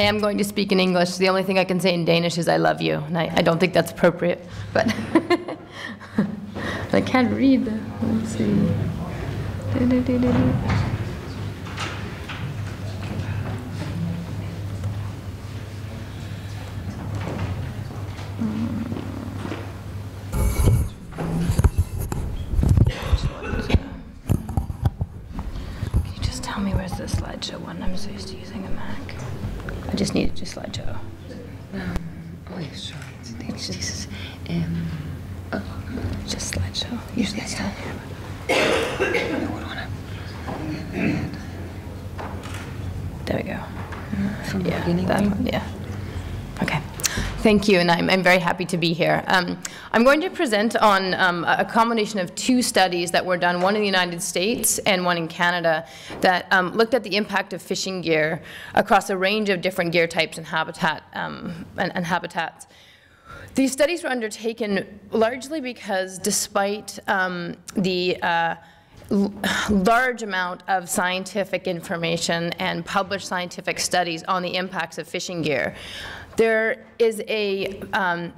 am going to speak in English. The only thing I can say in Danish is I love you, and I don't think that's appropriate, but I can't read. Let's see. Tell me where's the slideshow one. I'm so used to using a Mac. I just needed your slideshow. Oh yeah, sure. It's just, just slideshow. Usually it's down here. There we go. From the beginning. That one, yeah. Okay. Thank you, and I'm very happy to be here. I'm going to present on a combination of two studies that were done, one in the United States and one in Canada, that looked at the impact of fishing gear across a range of different gear types and habitats. These studies were undertaken largely because despite the large amount of scientific information and published scientific studies on the impacts of fishing gear, there is a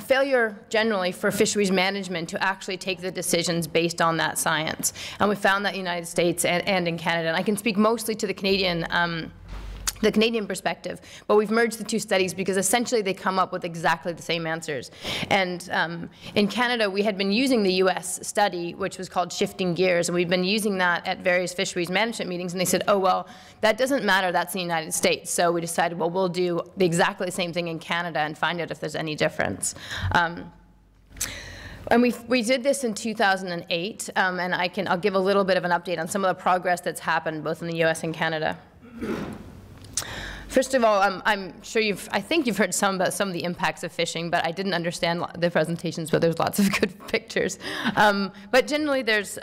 failure generally for fisheries management to actually take the decisions based on that science. And we found that in the United States and in Canada. And I can speak mostly to the Canadian perspective, but we've merged the two studies because essentially they come up with exactly the same answers. And in Canada, we had been using the US study, which was called Shifting Gears, and we've been using that at various fisheries management meetings, and they said, oh, well, that doesn't matter, that's the United States. So we decided, well, we'll do exactly the same thing in Canada and find out if there's any difference. And we did this in 2008, and I'll give a little bit of an update on some of the progress that's happened both in the US and Canada. First of all, I'm sure I think you've heard some about some of the impacts of fishing, but I didn't understand the presentations, but there's lots of good pictures. But generally, there's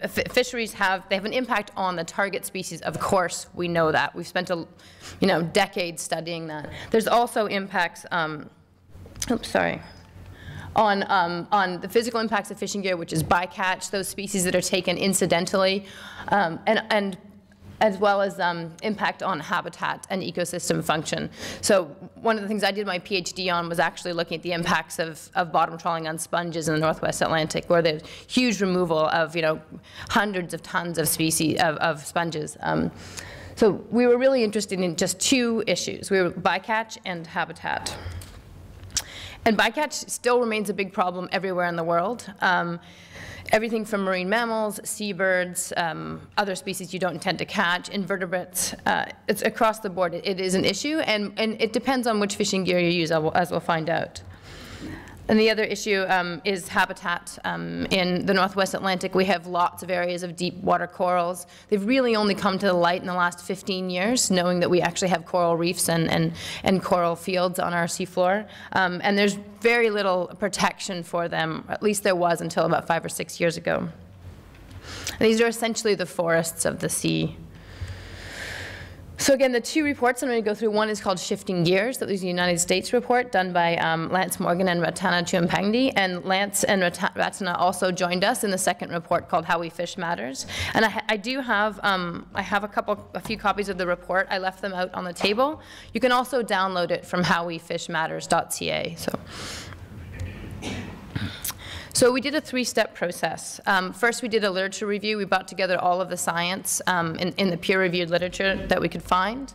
fisheries have an impact on the target species. Of course, we know that. We've spent decades studying that. There's also impacts. On the physical impacts of fishing gear, which is bycatch, those species that are taken incidentally, and as well as impact on habitat and ecosystem function. So one of the things I did my PhD on was actually looking at the impacts of bottom trawling on sponges in the Northwest Atlantic, where there's huge removal of hundreds of tons of species of sponges. So we were really interested in just two issues. We were bycatch and habitat. And bycatch still remains a big problem everywhere in the world. Everything from marine mammals, seabirds, other species you don't intend to catch, invertebrates, it's across the board. It is an issue, and it depends on which fishing gear you use, as we'll find out. And the other issue is habitat. In the Northwest Atlantic, we have lots of areas of deep water corals. They've really only come to the light in the last 15 years, knowing that we actually have coral reefs and coral fields on our seafloor. And there's very little protection for them, at least there was until about 5 or 6 years ago. And these are essentially the forests of the sea. So again, the two reports I'm going to go through, one is called Shifting Gears. That was a United States report done by Lance Morgan and Ratana Chumpangdi. And Lance and Ratana also joined us in the second report called How We Fish Matters. And I do have, a few copies of the report. I left them out on the table. You can also download it from howwefishmatters.ca. So we did a three-step process. First, we did a literature review. We brought together all of the science in the peer-reviewed literature that we could find.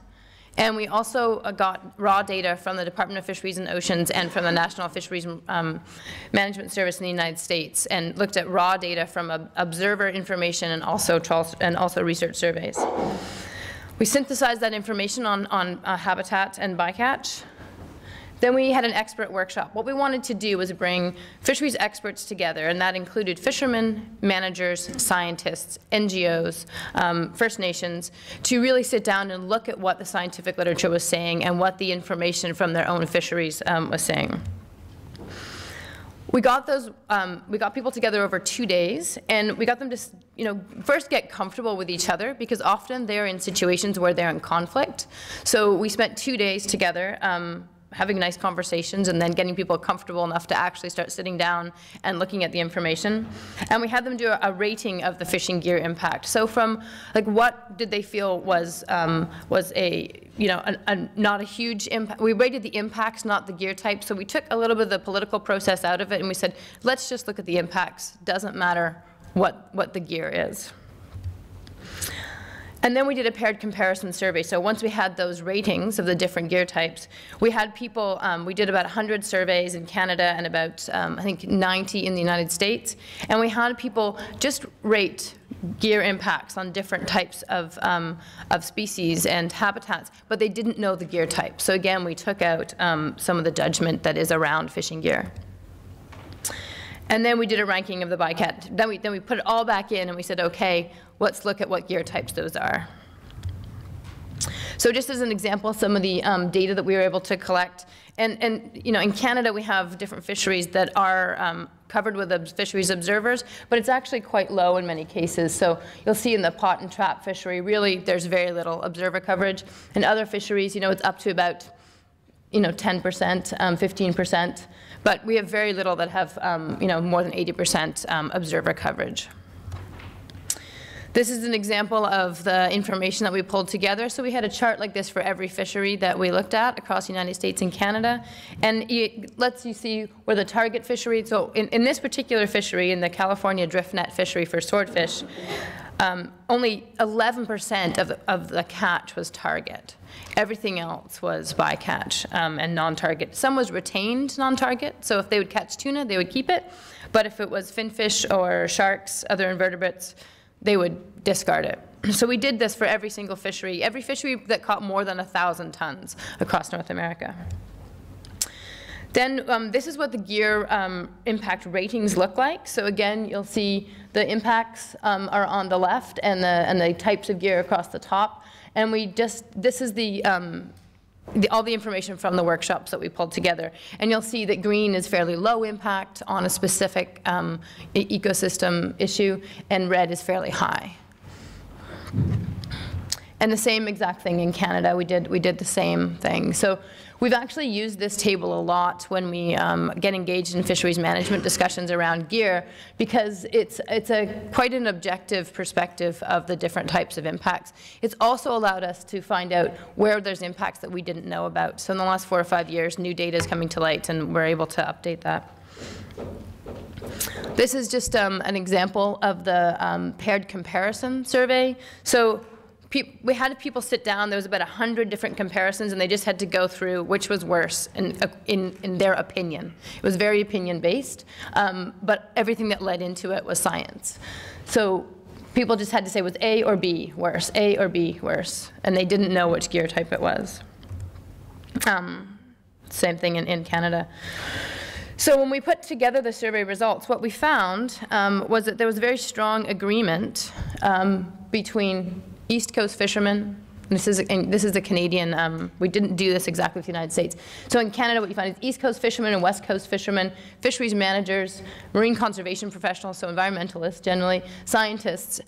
And we also got raw data from the Department of Fisheries and Oceans and from the National Fisheries Management Service in the United States, and looked at raw data from observer information and also research surveys. We synthesized that information on habitat and bycatch. Then we had an expert workshop. What we wanted to do was bring fisheries experts together, and that included fishermen, managers, scientists, NGOs, First Nations, to really sit down and look at what the scientific literature was saying and what the information from their own fisheries was saying. We got people together over 2 days, and we got them to, first get comfortable with each other, because often they're in situations where they're in conflict. So we spent 2 days together, having nice conversations and then getting people comfortable enough to actually start sitting down and looking at the information. And we had them do a rating of the fishing gear impact. So from like what did they feel was a, you know, not a huge impact. We rated the impacts, not the gear type. So we took a little bit of the political process out of it and we said, let's just look at the impacts. Doesn't matter what the gear is. And then we did a paired comparison survey. So once we had those ratings of the different gear types, we had people, we did about 100 surveys in Canada and about, I think, 90 in the United States. And we had people just rate gear impacts on different types of species and habitats, but they didn't know the gear type. So again, we took out some of the judgment that is around fishing gear. And then we did a ranking of the bycatch. Then we put it all back in and we said, okay, let's look at what gear types those are. So just as an example, some of the data that we were able to collect, and you know, in Canada we have different fisheries that are covered with fisheries observers, but it's actually quite low in many cases. So you'll see in the pot and trap fishery, really there's very little observer coverage. In other fisheries, you know, it's up to about, you know, 10%, 15%, but we have very little that have, you know, more than 80% observer coverage. This is an example of the information that we pulled together. So we had a chart like this for every fishery that we looked at across the United States and Canada. And it lets you see where the target fishery, so in this particular fishery, in the California drift net fishery for swordfish, only 11% of the catch was target. Everything else was bycatch and non-target. Some was retained non-target, so if they would catch tuna, they would keep it. But if it was finfish or sharks, other invertebrates, they would discard it. So we did this for every single fishery that caught more than 1,000 tons across North America. Then this is what the gear impact ratings look like. So again, you'll see the impacts are on the left and the types of gear across the top. And this is all the information from the workshops that we pulled together. And you'll see that green is fairly low impact on a specific ecosystem issue, and red is fairly high. And the same exact thing in Canada. We did the same thing. So we've actually used this table a lot when we get engaged in fisheries management discussions around gear, because it's quite an objective perspective of the different types of impacts. It's also allowed us to find out where there's impacts that we didn't know about. So in the last 4 or 5 years, new data is coming to light, and we're able to update that. This is just an example of the paired comparison survey. So we had people sit down. There was about 100 different comparisons, and they just had to go through which was worse in their opinion. It was very opinion-based, but everything that led into it was science. So people just had to say, was A or B worse, A or B worse, and they didn't know which gear type it was. Same thing in Canada. So when we put together the survey results, what we found was that there was a very strong agreement between East Coast fishermen. This is the Canadian, we didn't do this exactly with the United States. So in Canada, what you find is East Coast fishermen and West Coast fishermen, fisheries managers, marine conservation professionals, so environmentalists generally, scientists,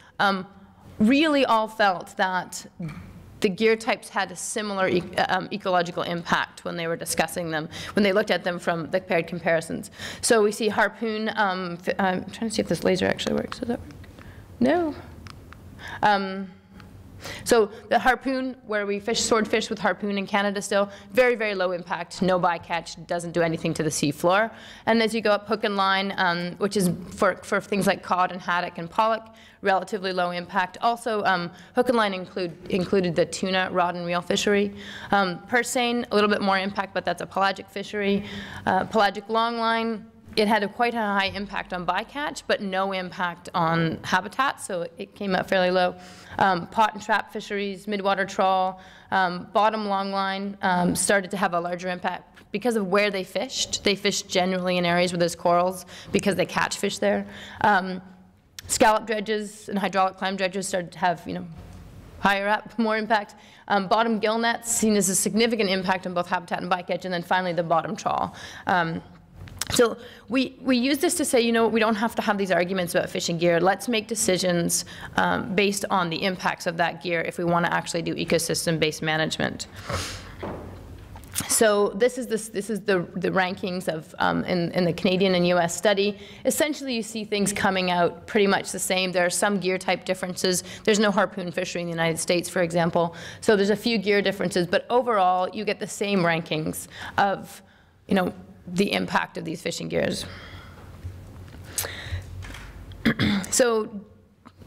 really all felt that the gear types had a similar ecological impact when they were discussing them, when they looked at them from the paired comparisons. So we see harpoon, I'm trying to see if this laser actually works. Does that work? No. So the harpoon, where we fish swordfish with harpoon in Canada still, very, very low impact, no bycatch, doesn't do anything to the seafloor. And as you go up hook and line, which is for things like cod and haddock and pollock, relatively low impact. Also, hook and line included the tuna rod and reel fishery. Purse seine, a little bit more impact, but that's a pelagic fishery. Pelagic longline, it had quite a high impact on bycatch, but no impact on habitat, so it came out fairly low. Pot and trap fisheries, midwater trawl, bottom longline started to have a larger impact because of where they fished. They fished generally in areas where there's corals because they catch fish there. Scallop dredges and hydraulic clam dredges started to have, higher up, more impact. Bottom gill nets seen as a significant impact on both habitat and bycatch, and then finally the bottom trawl. So we use this to say, we don't have to have these arguments about fishing gear. Let's make decisions based on the impacts of that gear if we want to actually do ecosystem-based management. So this is the rankings of in the Canadian and U.S. study. Essentially, you see things coming out pretty much the same. There are some gear type differences. There's no harpoon fishery in the United States, for example. So there's a few gear differences, but overall, you get the same rankings of, the impact of these fishing gears. So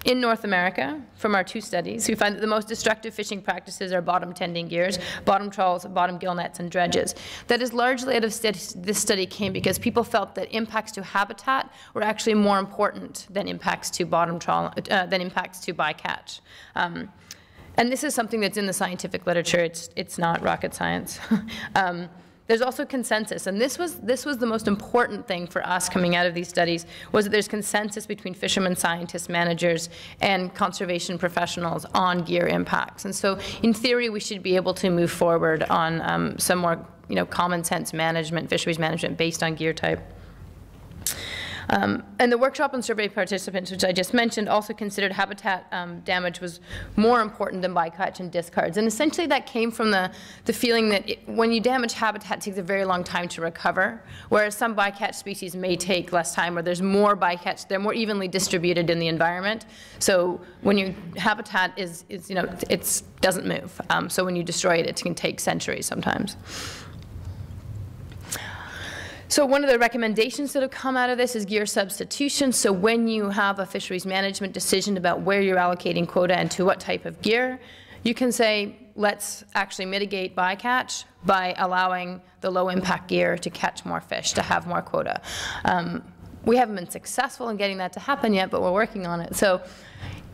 in North America, from our 2 studies, we find that the most destructive fishing practices are bottom-tending gears, bottom trawls, bottom gill nets, and dredges. That is largely out of this study came because people felt that impacts to habitat were actually more important than impacts to bottom trawl, than impacts to bycatch. And this is something that's in the scientific literature. It's not rocket science. There's also consensus, and this was the most important thing for us coming out of these studies, was that there's consensus between fishermen, scientists, managers, and conservation professionals on gear impacts. And so, in theory, we should be able to move forward on some more, common sense management, fisheries management based on gear type. And the workshop and survey participants, which I just mentioned, also considered habitat damage was more important than bycatch and discards. And essentially that came from the feeling that when you damage habitat, it takes a very long time to recover, whereas some bycatch species may take less time, or there's more bycatch, they're more evenly distributed in the environment. So when your habitat it doesn't move. So when you destroy it, it can take centuries sometimes. So one of the recommendations that have come out of this is gear substitution. So when you have a fisheries management decision about where you're allocating quota and to what type of gear, you can say, let's actually mitigate bycatch by allowing the low impact gear to catch more fish, to have more quota. We haven't been successful in getting that to happen yet, but we're working on it. So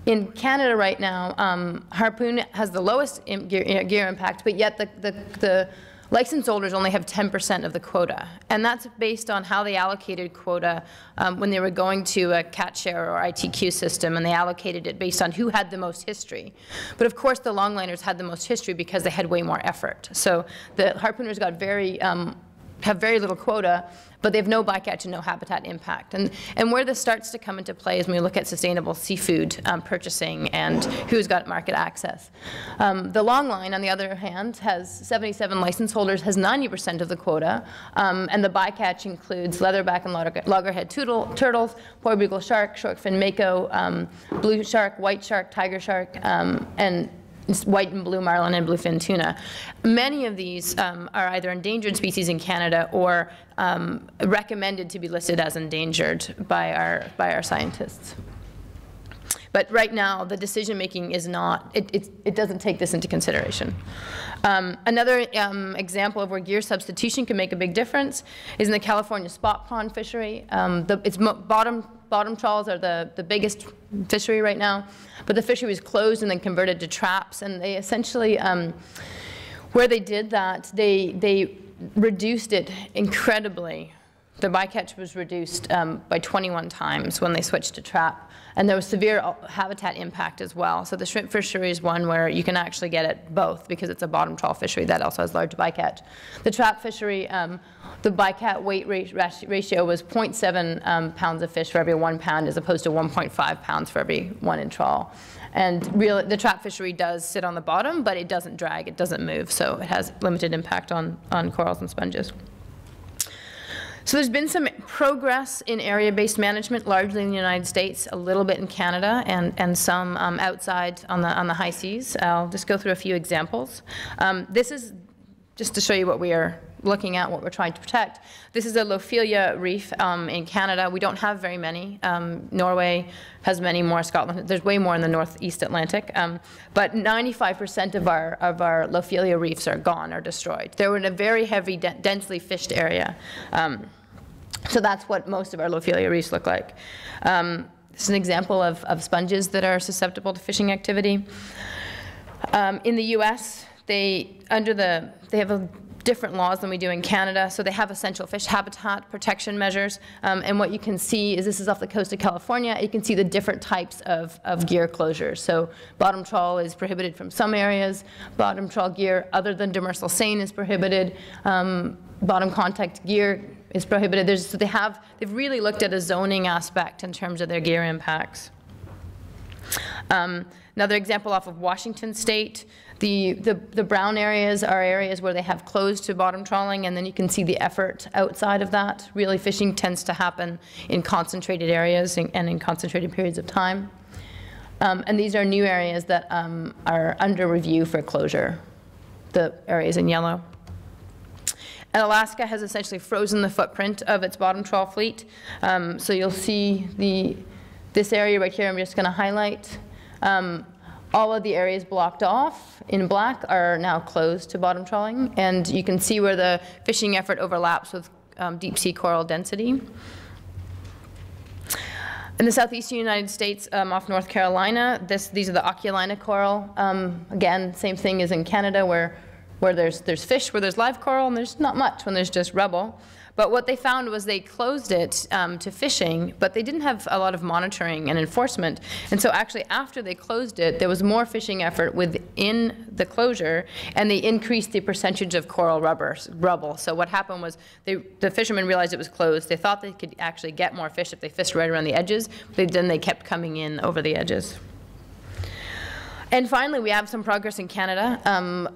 in Canada right now, harpoon has the lowest gear impact, but yet the license holders only have 10% of the quota, and that's based on how they allocated quota when they were going to a catch share or ITQ system, and they allocated it based on who had the most history. But of course, the longliners had the most history because they had way more effort. So the harpooners got have very little quota, but they have no bycatch and no habitat impact. And where this starts to come into play is when we look at sustainable seafood purchasing and who's got market access. The long line, on the other hand, has 77 license holders, has 90% of the quota, and the bycatch includes leatherback and loggerhead turtles, poor bugle shark, shortfin mako, blue shark, white shark, tiger shark, and white and blue marlin and bluefin tuna. Many of these are either endangered species in Canada or recommended to be listed as endangered by our scientists. But right now, the decision making is not, it doesn't take this into consideration. Another example of where gear substitution can make a big difference is in the California spot pond fishery. Bottom trawls are the biggest fishery right now, but the fishery was closed and then converted to traps, and they essentially, where they did that, they reduced it incredibly. The bycatch was reduced by 21 times when they switched to trap, and there was severe habitat impact as well. So the shrimp fishery is one where you can actually get it both because it's a bottom trawl fishery that also has large bycatch. The trap fishery, the bycatch weight ratio was 0.7 pounds of fish for every 1 pound as opposed to 1.5 pounds for every 1 in trawl. And really, the trap fishery does sit on the bottom, but it doesn't drag, it doesn't move, so it has limited impact on corals and sponges. So there's been some progress in area-based management, largely in the United States, a little bit in Canada, and some outside on the high seas. I'll just go through a few examples. This is just to show you what we are looking at, what we're trying to protect. This is a Lophelia reef in Canada. We don't have very many. Norway has many more. Scotland, there's way more in the northeast Atlantic. But 95% of our Lophelia reefs are gone or destroyed. They were in a very heavy, densely fished area. So that's what most of our Lophelia reefs look like. This is an example of sponges that are susceptible to fishing activity. In the U.S., they have different laws than we do in Canada, so they have essential fish habitat protection measures. And what you can see is, this is off the coast of California, you can see the different types of gear closures. So bottom trawl is prohibited from some areas. Bottom trawl gear other than demersal seine is prohibited. Bottom contact gear is prohibited. So they've really looked at a zoning aspect in terms of their gear impacts. Another example off of Washington State, The brown areas are areas where they have closed to bottom trawling, and then you can see the effort outside of that. Really, fishing tends to happen in concentrated areas and in concentrated periods of time. And these are new areas that are under review for closure, the areas in yellow. And Alaska has essentially frozen the footprint of its bottom trawl fleet. So you'll see this area right here I'm just going to highlight. All of the areas blocked off in black are now closed to bottom trawling. And you can see where the fishing effort overlaps with deep sea coral density. In the southeastern United States, off North Carolina, these are the Oculina coral. Again, same thing as in Canada, where there's fish, where there's live coral, and there's not much when there's just rubble. But what they found was they closed it to fishing, but they didn't have a lot of monitoring and enforcement. And so actually after they closed it, there was more fishing effort within the closure, and they increased the percentage of coral rubble. So what happened was the fishermen realized it was closed. They thought they could actually get more fish if they fished right around the edges, but then they kept coming in over the edges. And finally, we have some progress in Canada.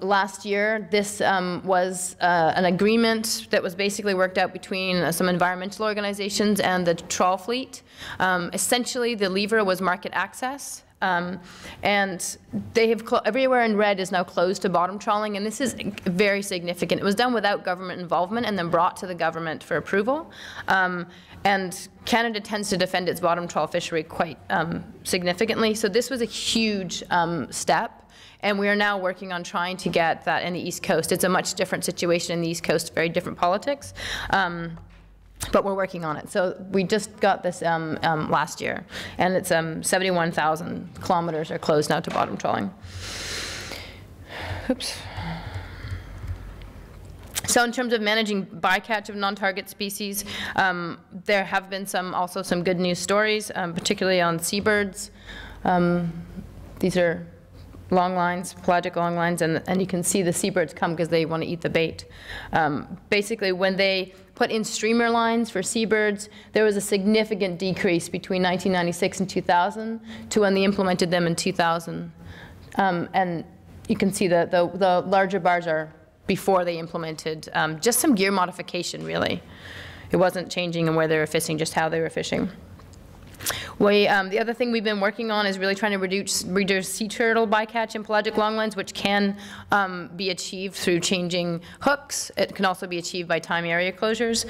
Last year, this was an agreement that was basically worked out between some environmental organizations and the trawl fleet. Essentially, the lever was market access. And they have everywhere in red is now closed to bottom trawling, and this is very significant. It was done without government involvement and then brought to the government for approval. And Canada tends to defend its bottom trawl fishery quite significantly. So this was a huge step, and we are now working on trying to get that in the East Coast. It's a much different situation in the East Coast, very different politics. But we're working on it. So we just got this last year, and it's 71,000 kilometers are closed now to bottom trawling. Oops. So in terms of managing bycatch of non-target species, there have been also some good news stories, particularly on seabirds. These are long lines, pelagic long lines, and you can see the seabirds come because they want to eat the bait. Basically, when they put in streamer lines for seabirds, there was a significant decrease between 1996 and 2000 to when they implemented them in 2000. And you can see that the larger bars are before they implemented just some gear modification, really. It wasn't changing in where they were fishing, just how they were fishing. The other thing we've been working on is really trying to reduce sea turtle bycatch in pelagic longlines, which can be achieved through changing hooks. It can also be achieved by time area closures.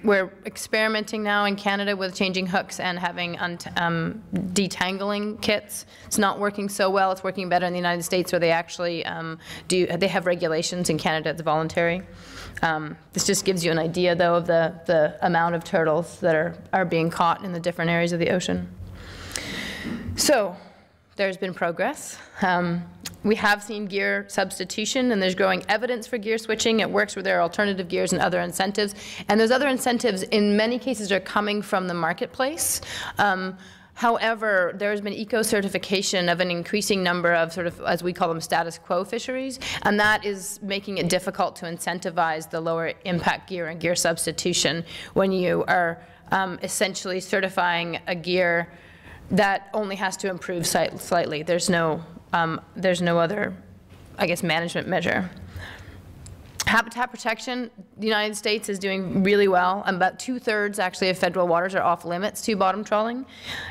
We're experimenting now in Canada with changing hooks and having detangling kits. It's not working so well. It's working better in the United States, where they actually they have regulations. In Canada, it's voluntary. This just gives you an idea, though, of the amount of turtles that are being caught in the different areas of the ocean. So there's been progress. We have seen gear substitution, and there's growing evidence for gear switching. It works where there are alternative gears and other incentives. And those other incentives, in many cases, are coming from the marketplace. However, there has been eco-certification of an increasing number of sort of, as we call them, status quo fisheries, and that is making it difficult to incentivize the lower impact gear and gear substitution when you are essentially certifying a gear that only has to improve slightly. There's no other, I guess, management measure. Habitat protection, the United States is doing really well. About 2/3 actually of federal waters are off limits to bottom trawling.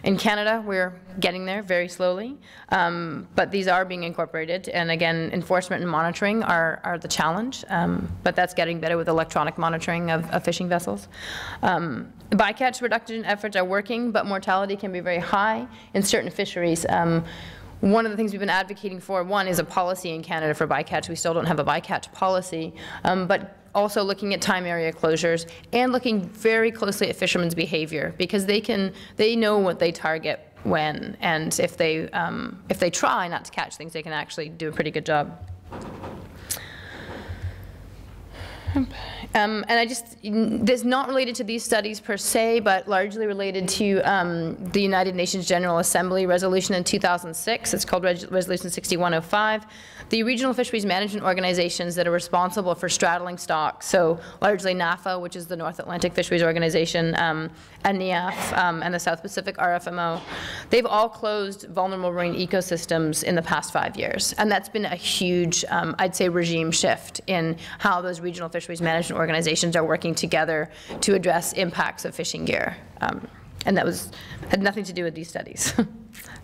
In Canada, we're getting there very slowly, but these are being incorporated. And again, enforcement and monitoring are the challenge, but that's getting better with electronic monitoring of fishing vessels. Bycatch reduction efforts are working, but mortality can be very high in certain fisheries. One of the things we've been advocating for, one, is a policy in Canada for bycatch. We still don't have a bycatch policy, but also looking at time area closures and looking very closely at fishermen's behavior, because they know what they target when, and if they try not to catch things, they can actually do a pretty good job. And this is not related to these studies per se, but largely related to the United Nations General Assembly resolution in 2006. It's called Resolution 6105. The regional fisheries management organizations that are responsible for straddling stocks, so largely NAFA, which is the North Atlantic Fisheries Organization, and NEAF, and the South Pacific RFMO, they've all closed vulnerable marine ecosystems in the past 5 years. And that's been a huge, I'd say, regime shift in how those regional fisheries management organizations are working together to address impacts of fishing gear. And that had nothing to do with these studies.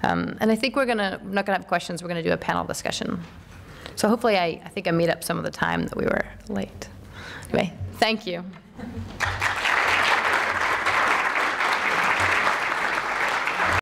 And I think we're not gonna have questions, we're gonna do a panel discussion. So hopefully I think I made up some of the time that we were late. Anyway, thank you.